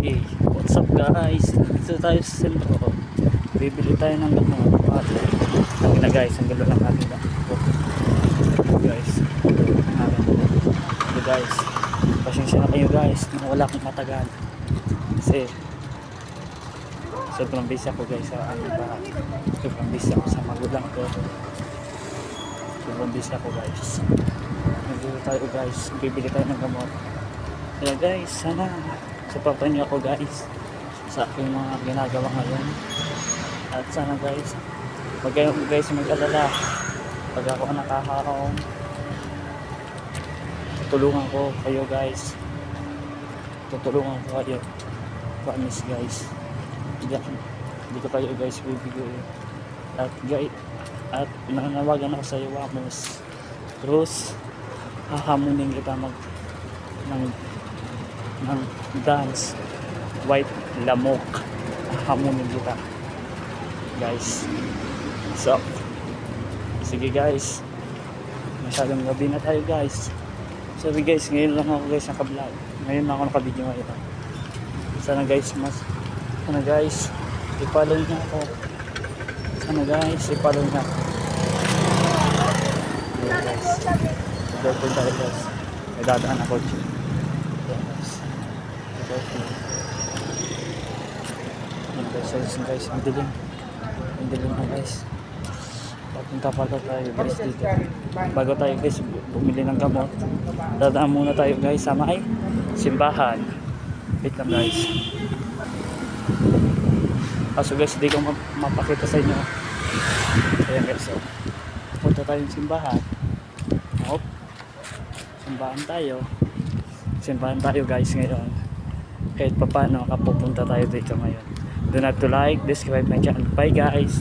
Hey, what's up guys? Dito tayo sa sentro. Bibili tayo ng gamot. Sabi na guys, ang gulo lang natin na. Guys. So guys, pasensya na kayo guys. Wala akong matagal. Kasi sobrang busy ako guys sa aming bahay. Sobrang busy ako sa magulang ko. Sobrang busy ako guys. Nandito tayo guys. Bibili tayo ng gamot. Kaya guys, sana supportan niyo ako guys sa aking mga ginagawa ngayon. At sana guys, huwag kayo guys mag-alala pag ako nakakaroon, tutulungan ko kayo guys, tutulungan ko kayo, promise guys. Hindi ko kayo guys bibigay. At guys, at nananawagan ako sa iyo, Wamos Cruz, hahamunin kita ng dance white lamok, hamunin kita guys. So sige guys, masyadong gabi na tayo guys. Sorry guys, ngayon lang ako guys naka-vlog, ngayon lang ako naka-video ngayon. Sana guys i-follow niyo ako. Sana guys i-follow niyo ako. Ayan guys, i-follow tayo guys, may dadaan ako dyan. Guys, ang dilim na guys. Papunta pala tayo guys dito. Bago tayo guys bumili ng gamot, dadaan muna tayo guys sa may simbahan. Wait lang guys. Kaso guys, hindi ko mapakita sa inyo. Ayan guys, so punta tayong simbahan. Simbahan tayo guys ngayon. Kahit pa paano makapupunta tayo dito ngayon. Do not to like, subscribe my channel. Bye guys.